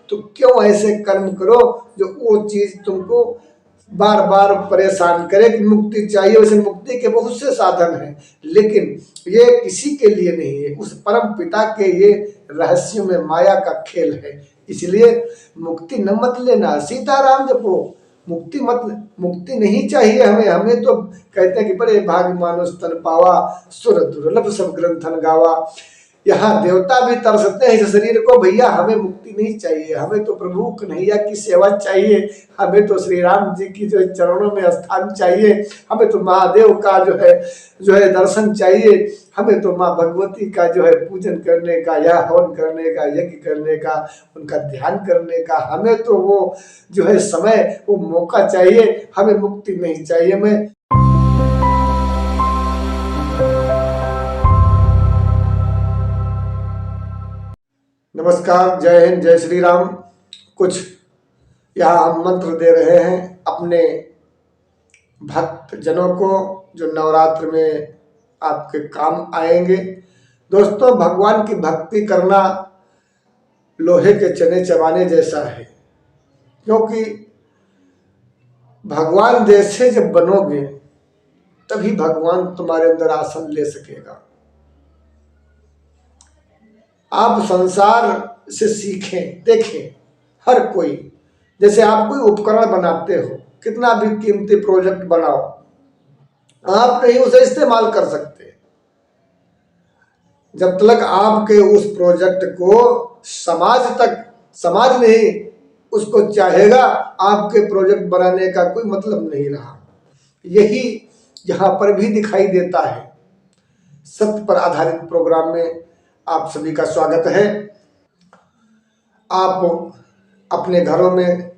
तो क्यों ऐसे कर्म करो जो वो चीज तुमको बार बार परेशान करे कि मुक्ति चाहिए। वैसे मुक्ति के बहुत से साधन हैं, लेकिन ये किसी के लिए नहीं है, उस परम पिता के ये रहस्यों में माया का खेल है। इसलिए मुक्ति न मत लेना, सीताराम जपो, मुक्ति नहीं चाहिए हमें। हमें तो कहते हैं कि बड़े भाग्य मानुष तन पावा, सुर दुर्लभ सब ग्रंथन गावा। यहाँ देवता भी तरसते हैं इस शरीर को, भैया हमें मुक्ति नहीं चाहिए, हमें तो प्रभु कन्हैया की सेवा चाहिए, हमें तो श्री राम जी की जो है चरणों में स्थान चाहिए, हमें तो महादेव का जो है दर्शन चाहिए, हमें तो माँ भगवती का जो है पूजन करने का या हवन करने का, यज्ञ करने का, उनका ध्यान करने का, हमें तो वो जो है समय, वो मौका चाहिए, हमें मुक्ति नहीं चाहिए। मैं नमस्कार, जय हिंद, जय श्री राम। कुछ यहाँ हम मंत्र दे रहे हैं अपने भक्त जनों को जो नवरात्र में आपके काम आएंगे। दोस्तों, भगवान की भक्ति करना लोहे के चने चबाने जैसा है, क्योंकि भगवान जैसे जब बनोगे तभी भगवान तुम्हारे अंदर आसन ले सकेगा। आप संसार से सीखें, देखें, हर कोई, जैसे आप कोई उपकरण बनाते हो, कितना भी कीमती प्रोजेक्ट बनाओ, आप नहीं उसे इस्तेमाल कर सकते जब तक आपके उस प्रोजेक्ट को समाज नहीं उसको चाहेगा, आपके प्रोजेक्ट बनाने का कोई मतलब नहीं रहा। यही यहाँ पर भी दिखाई देता है। सत्य पर आधारित प्रोग्राम में आप सभी का स्वागत है। आप अपने घरों में,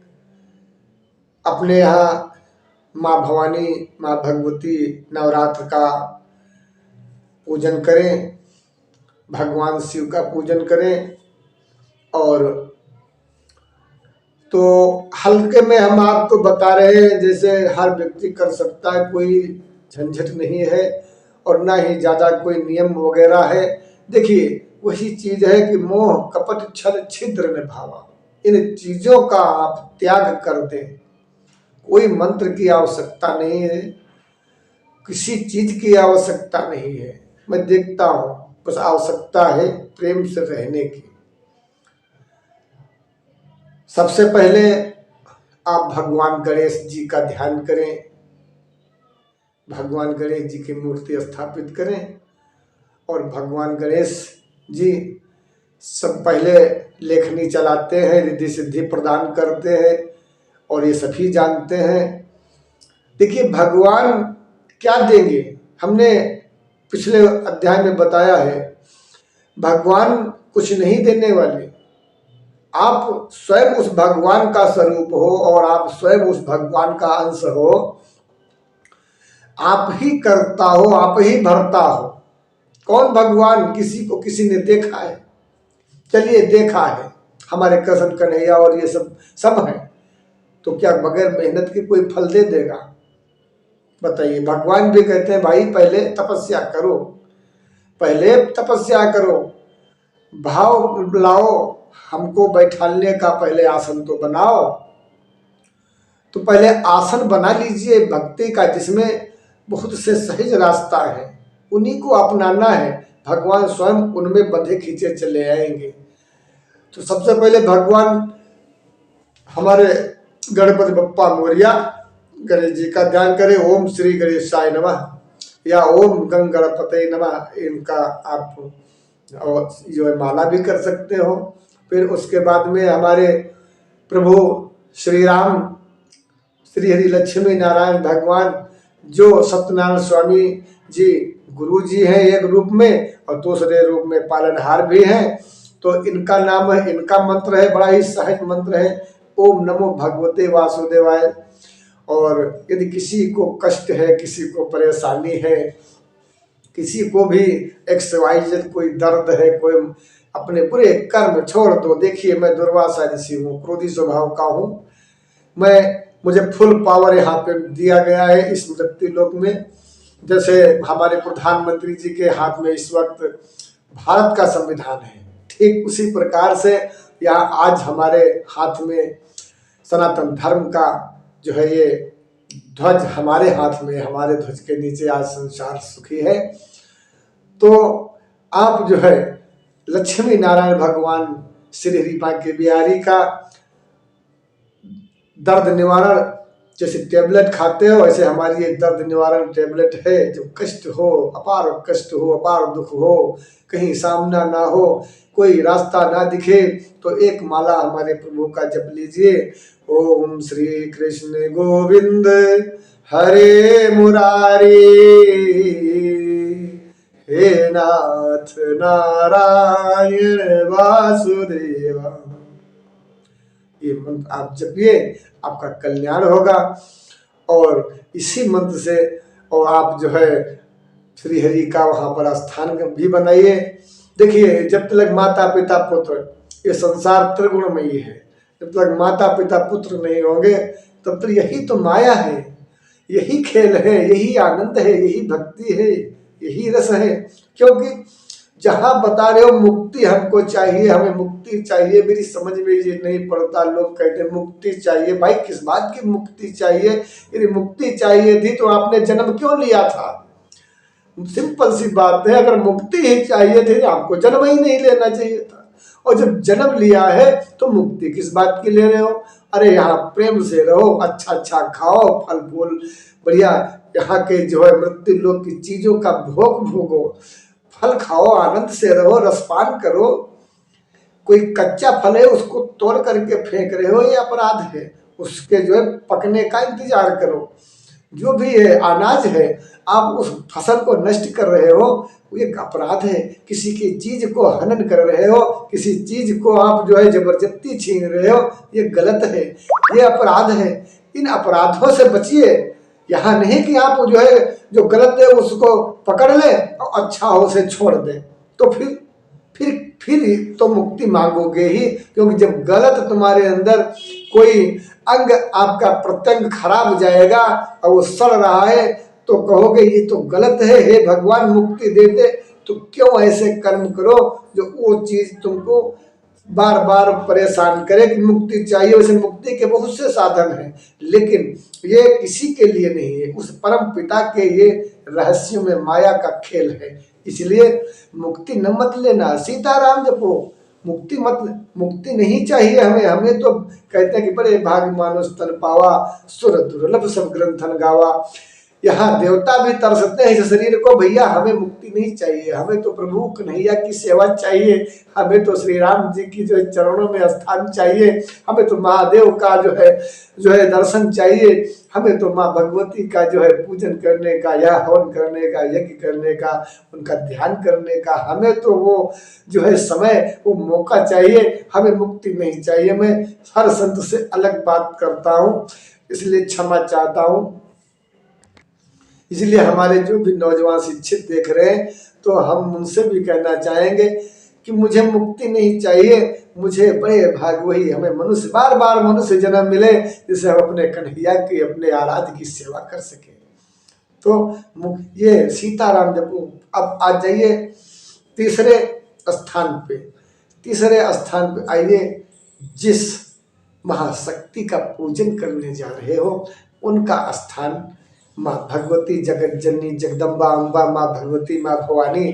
अपने यहाँ माँ भवानी, माँ भगवती नवरात्र का पूजन करें, भगवान शिव का पूजन करें। और तो हल्के में हम आपको बता रहे हैं, जैसे हर व्यक्ति कर सकता है, कोई झंझट नहीं है और ना ही ज़्यादा कोई नियम वगैरह है। देखिए, वही चीज है कि मोह कपट छल छिद्र में भावा, इन चीजों का आप त्याग कर दें। कोई मंत्र की आवश्यकता नहीं है, किसी चीज की आवश्यकता नहीं है। मैं देखता हूं, बस आवश्यकता है प्रेम से रहने की। सबसे पहले आप भगवान गणेश जी का ध्यान करें, भगवान गणेश जी की मूर्ति स्थापित करें। और भगवान गणेश जी सब पहले लेखनी चलाते हैं, रिद्धि सिद्धि प्रदान करते हैं, और ये सभी जानते हैं। देखिए, भगवान क्या देंगे, हमने पिछले अध्याय में बताया है, भगवान कुछ नहीं देने वाले। आप स्वयं उस भगवान का स्वरूप हो और आप स्वयं उस भगवान का अंश हो। आप ही करता हो, आप ही भरता हो। कौन भगवान, किसी को किसी ने देखा है? चलिए, देखा है, हमारे कृष्ण कन्हैया और ये सब है, तो क्या बगैर मेहनत के कोई फल दे देगा? बताइए। भगवान भी कहते हैं भाई पहले तपस्या करो, पहले तपस्या करो, भाव लाओ, हमको बैठालने का पहले आसन तो बनाओ। तो पहले आसन बना लीजिए भक्ति का, जिसमें बहुत से सहज रास्ता है, उन्हीं को अपनाना है। भगवान स्वयं उनमें बंधे खींचे चले आएंगे। तो सबसे पहले भगवान हमारे गणपति बप्पा मोरिया गणेश जी का ध्यान करें। ओम श्री गणेशाय नमः या ओम गंग गणपते नमः, इनका आप जो है माला भी कर सकते हो। फिर उसके बाद में हमारे प्रभु श्री राम, श्री हरि लक्ष्मी नारायण भगवान, जो सत्यनारायण स्वामी जी गुरु जी हैं एक रूप में, और दूसरे रूप में पालनहार भी हैं। तो इनका नाम है, इनका मंत्र है, बड़ा ही सहज मंत्र है, ओम नमो भगवते वासुदेवाय। और यदि किसी को कष्ट है, किसी को परेशानी है, किसी को भी XYZ कोई दर्द है, कोई अपने बुरे कर्म छोड़ दो। देखिए, मैं दुर्वासा ऋषि हूँ, क्रोधी स्वभाव का हूँ, मुझे फुल पावर यहाँ पे दिया गया है इस मृत्यु लोक में। जैसे हमारे प्रधानमंत्री जी के हाथ में इस वक्त भारत का संविधान है, ठीक उसी प्रकार से या आज हमारे हाथ में सनातन धर्म का जो है ये ध्वज हमारे हाथ में, हमारे ध्वज के नीचे आज संसार सुखी है। तो आप जो है लक्ष्मी नारायण भगवान श्री हरिपा के बिहारी का दर्द निवारण जैसे टेबलेट खाते हो, ऐसे हमारी ये दर्द निवारण टेबलेट है। जब कष्ट हो, अपार कष्ट हो, अपार दुख हो, कहीं सामना ना हो, कोई रास्ता ना दिखे, तो एक माला हमारे प्रभु का जप लीजिए। ओम श्री कृष्ण गोविंद हरे मुरारी, हे नाथ नारायण वासुदेवा। ये मंत्र आप जपिए, आपका कल्याण होगा। और इसी मंत्र से और आप जो है श्री हरि का वहाँ पर स्थान भी बनाइए। देखिए, जब तक माता पिता पुत्र, ये संसार त्रिगुणमयी है, जब तक माता पिता पुत्र नहीं होंगे तब तक यही तो माया है, यही खेल है, यही आनंद है, यही भक्ति है, यही रस है। क्योंकि जहाँ बता रहे हो मुक्ति हमको चाहिए, हमें मुक्ति चाहिए, मेरी समझ में ये नहीं पड़ता। लोग कहते हैं मुक्ति चाहिए। भाई किस बात की मुक्ति चाहिए? यदि मुक्ति चाहिए थी तो आपने जन्म क्यों लिया था? सिंपल सी बात है, अगर मुक्ति ही चाहिए थी तो आपको जन्म ही नहीं लेना चाहिए था। और जब जन्म लिया है तो मुक्ति किस बात की ले रहे हो? अरे यहाँ प्रेम से रहो, अच्छा अच्छा खाओ, फल फूल बढ़िया, यहाँ के जो है मृत्यु लोक की चीजों का भोग भोगो, फल खाओ, आनंद से रहो, रसपान करो। कोई कच्चा फल है उसको तोड़ करके फेंक रहे हो, ये अपराध है। उसके जो है पकने का इंतजार करो। जो भी है अनाज है, आप उस फसल को नष्ट कर रहे हो, ये अपराध है। किसी की चीज को हनन कर रहे हो, किसी चीज को आप जो है जबरदस्ती छीन रहे हो, ये गलत है, ये अपराध है। इन अपराधों से बचिए। यहाँ नहीं कि आप जो है जो गलत है उसको पकड़ ले और अच्छा हो उसे छोड़ दे, तो फिर तो मुक्ति मांगोगे ही। क्योंकि जब गलत तुम्हारे अंदर कोई अंग आपका प्रत्यंग खराब जाएगा और वो सड़ रहा है तो कहोगे ये तो गलत है, हे भगवान मुक्ति देते तो क्यों ऐसे कर्म करो जो वो चीज तुमको बार बार परेशान करे कि मुक्ति चाहिए। वैसे मुक्ति के बहुत से साधन हैं, लेकिन ये किसी के लिए नहीं है, उस परम पिता के ये रहस्यों में माया का खेल है। इसलिए मुक्ति न मत लेना, सीताराम जपो, मुक्ति नहीं चाहिए हमें। हमें तो कहते हैं कि बड़े भाग मानुष तन पावा, सुर दुर्लभ सब ग्रंथन गावा। यहाँ देवता भी तरसते हैं इस शरीर को, भैया हमें मुक्ति नहीं चाहिए, हमें तो प्रभु कन्हैया की सेवा चाहिए, हमें तो श्री राम जी की जो है चरणों में स्थान चाहिए, हमें तो महादेव का जो है दर्शन चाहिए, हमें तो माँ भगवती का जो है पूजन करने का या हवन करने का, यज्ञ करने का, उनका ध्यान करने का, हमें तो वो जो है समय, वो मौका चाहिए, हमें मुक्ति नहीं चाहिए। मैं हर संत से अलग बात करता हूँ, इसलिए क्षमा चाहता हूँ। इसलिए हमारे जो भी नौजवान शिक्षित देख रहे हैं तो हम उनसे भी कहना चाहेंगे कि मुझे मुक्ति नहीं चाहिए, मुझे बड़े भाग वही हमें मनुष्य बार बार मनुष्य जन्म मिले जिससे हम अपने कन्हैया की, अपने आराध्य की सेवा कर सके। तो ये सीताराम जब अब आ जाइए तीसरे स्थान पे आइए। जिस महाशक्ति का पूजन करने जा रहे हो उनका स्थान माँ भगवती, जगत जननी, जगदम्बा, अम्बा, माँ भगवती, माँ भवानी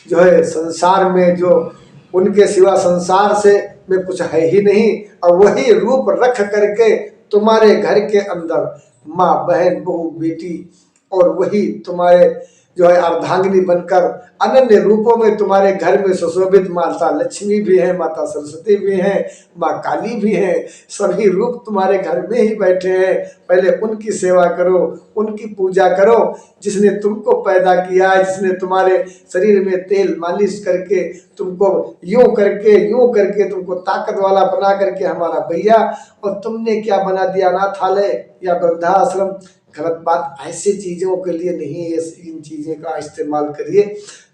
जो है संसार में, जो उनके सिवा संसार से में कुछ है ही नहीं। और वही रूप रख करके तुम्हारे घर के अंदर माँ, बहन, बहू, बेटी, और वही तुम्हारे जो है अर्धांगिनी बनकर अनन्य रूपों में तुम्हारे घर में सुशोभित माता लक्ष्मी भी है, माता सरस्वती भी है, माँ काली भी है, सभी रूप तुम्हारे घर में ही बैठे हैं। पहले उनकी सेवा करो, उनकी पूजा करो, जिसने तुमको पैदा किया, जिसने तुम्हारे शरीर में तेल मालिश करके तुमको यूं करके तुमको ताकत वाला बना करके हमारा भैया, और तुमने क्या बना दिया अनाथालय या वृद्धाश्रम। गलत बात, ऐसी चीज़ों के लिए नहीं है, इन चीज़ों का इस्तेमाल करिए।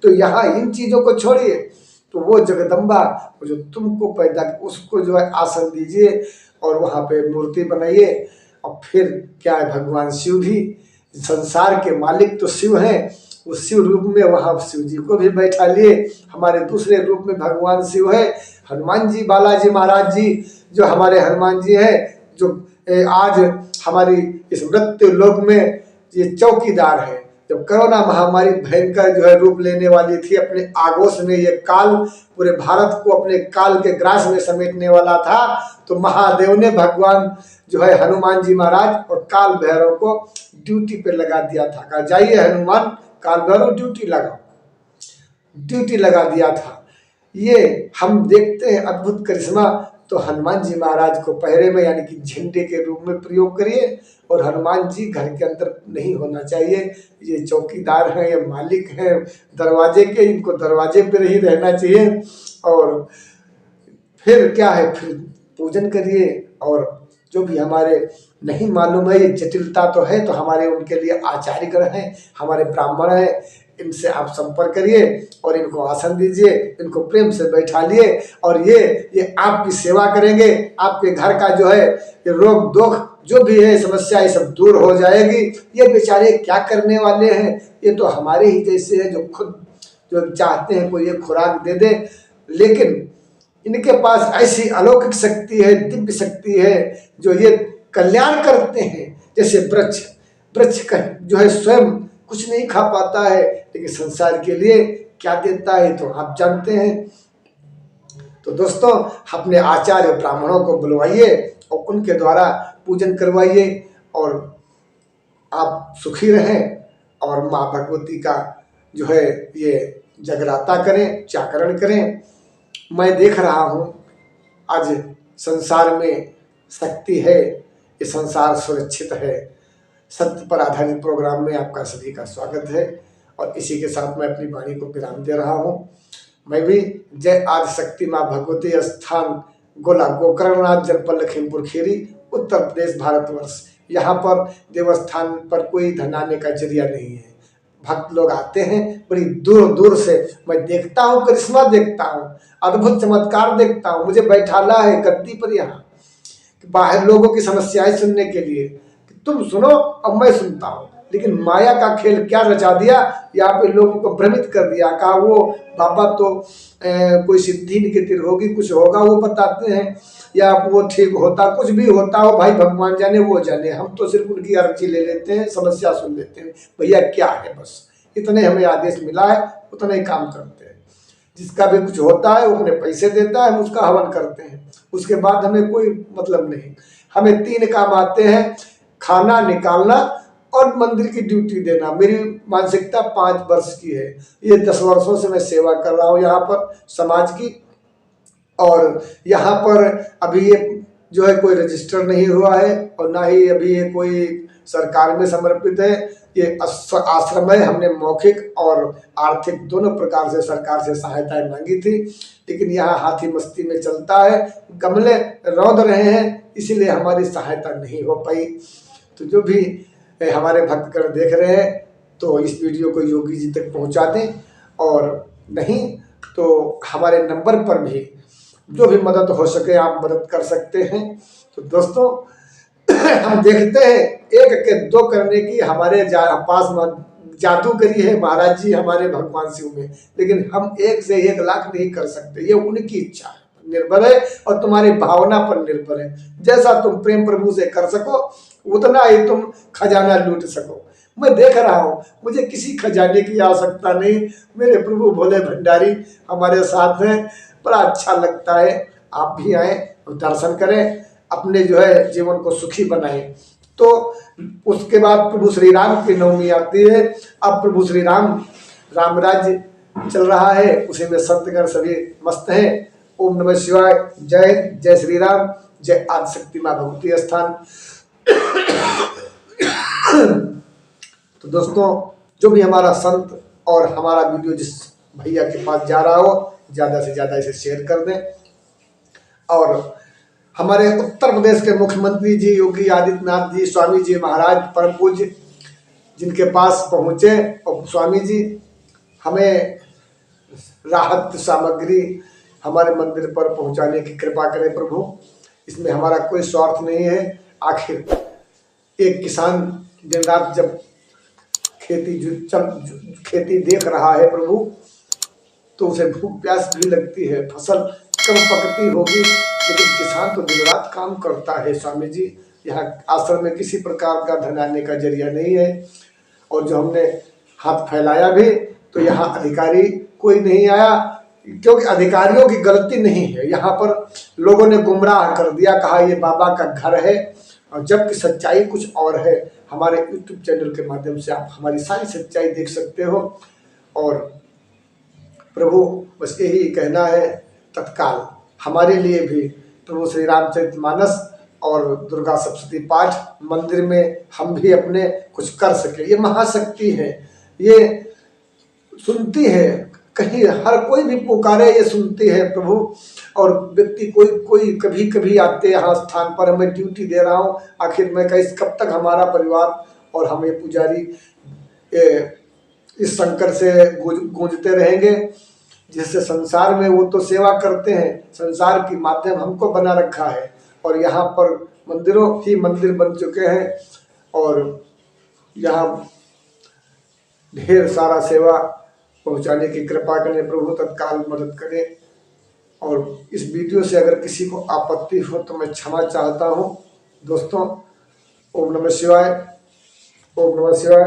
तो यहाँ इन चीज़ों को छोड़िए, तो वो जगदम्बा जो तुमको पैदा, उसको जो है आसन दीजिए और वहाँ पे मूर्ति बनाइए। और फिर क्या है, भगवान शिव भी, संसार के मालिक तो शिव हैं, उस शिव रूप में वहाँ शिव जी को भी बैठा लिए। हमारे दूसरे रूप में भगवान शिव है, हनुमान जी, बालाजी महाराज जी, जो हमारे हनुमान जी है, जो आज हमारी इस मृत्यु लोक में ये चौकीदार है। जब कोरोना महामारी भयंकर जो है रूप लेने वाली थी, अपने आगोश में ये काल पूरे भारत को अपने काल के ग्रास में समेटने वाला था, तो महादेव ने भगवान जो है हनुमान जी महाराज और काल भैरव को ड्यूटी पे लगा दिया था। कहा जाइए हनुमान, काल भैरव ड्यूटी लगाओ, ड्यूटी लगा दिया था। ये हम देखते हैं अद्भुत करिश्मा। तो हनुमान जी महाराज को पहरे में यानी कि झंडे के रूप में प्रयोग करिए। और हनुमान जी घर के अंदर नहीं होना चाहिए, ये चौकीदार हैं, ये मालिक हैं दरवाजे के, इनको दरवाजे पर ही रहना चाहिए। और फिर क्या है, फिर पूजन करिए। और जो भी हमारे नहीं मालूम है, ये जटिलता तो है, तो हमारे उनके लिए आचार्यगण हैं, हमारे ब्राह्मण हैं, इनसे आप संपर्क करिए और इनको आसन दीजिए, इनको प्रेम से बैठा लिए। और ये आपकी सेवा करेंगे। आपके घर का जो है ये रोग दोख जो भी है समस्या, ये सब दूर हो जाएगी। ये बेचारे क्या करने वाले हैं, ये तो हमारे ही जैसे हैं, जो खुद जो चाहते हैं कोई ये खुराक दे दे, लेकिन इनके पास ऐसी अलौकिक शक्ति है, दिव्य शक्ति है, जो ये कल्याण करते हैं। जैसे वृक्ष का जो है स्वयं कुछ नहीं खा पाता है, लेकिन संसार के लिए क्या देता है तो आप जानते हैं। तो दोस्तों, अपने आचार्य ब्राह्मणों को बुलवाइए और उनके द्वारा पूजन करवाइए और आप सुखी रहें। और माँ भगवती का जो है ये जगराता करें, जागरण करें। मैं देख रहा हूँ आज संसार में शक्ति है, ये संसार सुरक्षित है। सत्य पर आधारित प्रोग्राम में आपका सभी का स्वागत है। और इसी के साथ मैं अपनी वाणी को विराम दे रहा हूँ। मैं भी जय आदि शक्ति माँ भगवती स्थान गोला गोकर्णनाथ, जनपद लखीमपुर खीरी, उत्तर प्रदेश, भारतवर्ष। यहाँ पर देवस्थान पर कोई धनाने का जरिया नहीं है। भक्त लोग आते हैं बड़ी दूर दूर से। मैं देखता हूँ, करिश्मा देखता हूँ, अद्भुत चमत्कार देखता हूँ। मुझे बैठाला है गद्दी पर यहाँ, बाहर लोगों की समस्याएं सुनने के लिए, तुम सुनो अब मैं सुनता हूँ। लेकिन माया का खेल क्या रचा दिया, यहाँ पे लोगों को भ्रमित कर दिया। कहा वो बाबा तो कोई सिद्धि निकेतिर होगी, कुछ होगा वो बताते हैं, या वो ठीक होता, कुछ भी होता हो भाई भगवान जाने, वो जाने। हम तो सिर्फ उनकी अर्जी ले लेते हैं, समस्या सुन लेते हैं। भैया क्या है, बस इतने हमें आदेश मिला है, उतना ही काम करते हैं। जिसका भी कुछ होता है वो अपने पैसे देता है, हम उसका हवन करते हैं। उसके बाद हमें कोई मतलब नहीं। हमें 3 काम आते हैं, खाना निकालना और मंदिर की ड्यूटी देना। मेरी मानसिकता 5 वर्ष की है। ये 10 वर्षों से मैं सेवा कर रहा हूँ यहाँ पर समाज की। और यहाँ पर अभी ये जो है कोई रजिस्टर नहीं हुआ है और ना ही अभी ये कोई सरकार में समर्पित है। ये आश्रम है। हमने मौखिक और आर्थिक दोनों प्रकार से सरकार से सहायताएं मांगी थी, लेकिन यहाँ हाथी मस्ती में चलता है, गमले रौंद रहे हैं, इसीलिए हमारी सहायता नहीं हो पाई। तो जो भी हमारे भक्तगण देख रहे हैं तो इस वीडियो को योगी जी तक पहुंचा दें, और नहीं तो हमारे नंबर पर भी जो भी मदद हो सके आप मदद कर सकते हैं। तो दोस्तों, हम देखते हैं 1 के 2 करने की हमारे पास जादूगरी है महाराज जी हमारे भगवान शिव में, लेकिन हम 1 से 1 लाख नहीं कर सकते। ये उनकी इच्छा है, निर्भर है, और तुम्हारी भावना पर निर्भर है। जैसा तुम प्रेम प्रभु से कर सको उतना ही तुम खजाना लूट सको। मैं देख रहा हूँ, मुझे किसी खजाने की आवश्यकता नहीं। मेरे प्रभु भोले भंडारी हमारे साथ हैं, बड़ा अच्छा लगता है। आप भी आए और दर्शन करें, अपने जो है जीवन को सुखी बनाएं। तो उसके बाद प्रभु श्री राम की नवमी आती है। अब प्रभु श्री राम राज्य चल रहा है, उसी में संतगण सभी मस्त हैं। ओम नमः शिवाय। जय श्री राम। जय आदिशक्ति माँ भगवती स्थान। तो दोस्तों, जो भी हमारा संत और हमारा वीडियो जिस भैया के पास जा रहा हो, ज़्यादा से ज़्यादा इसे शेयर कर दें। और हमारे उत्तर प्रदेश के मुख्यमंत्री जी योगी आदित्यनाथ जी, स्वामी जी महाराज परम पूज्य, जिनके पास पहुँचे और स्वामी जी हमें राहत सामग्री हमारे मंदिर पर पहुँचाने की कृपा करें प्रभु। इसमें हमारा कोई स्वार्थ नहीं है। आखिर एक किसान दिन रात जब खेती देख रहा है प्रभु, तो उसे भूख प्यास भी लगती है, फसल कब पकती होगी, लेकिन किसान तो दिन रात काम करता है स्वामी जी। यहाँ आश्रम में किसी प्रकार का धन आने का जरिया नहीं है। और जो हमने हाथ फैलाया भी, तो यहाँ अधिकारी कोई नहीं आया, क्योंकि अधिकारियों की गलती नहीं है। यहाँ पर लोगों ने गुमराह कर दिया, कहा ये बाबा का घर है, और जबकि सच्चाई कुछ और है। हमारे YouTube चैनल के माध्यम से आप हमारी सारी सच्चाई देख सकते हो। और प्रभु बस यही कहना है, तत्काल हमारे लिए भी प्रभु श्री रामचरितमानस और दुर्गा सप्तशती पाठ मंदिर में हम भी अपने कुछ कर सके। ये महाशक्ति है, ये सुनती है, कहीं हर कोई भी पुकारे ये सुनती है प्रभु। और व्यक्ति कोई कभी कभी आते यहाँ स्थान पर, मैं ड्यूटी दे रहा हूँ, आखिर मैं कहीं कब तक हमारा परिवार और हम ये पुजारी इस शंकर से गूंजते रहेंगे, जिससे संसार में वो तो सेवा करते हैं, संसार की माध्यम हमको बना रखा है, और यहाँ पर मंदिरों ही मंदिर बन चुके हैं, और यहाँ ढेर सारा सेवा पहुँचाने की कृपा करें प्रभु, तत्काल मदद करें। और इस वीडियो से अगर किसी को आपत्ति हो तो मैं क्षमा चाहता हूँ दोस्तों। ओम नमः शिवाय, ओम नमः शिवाय।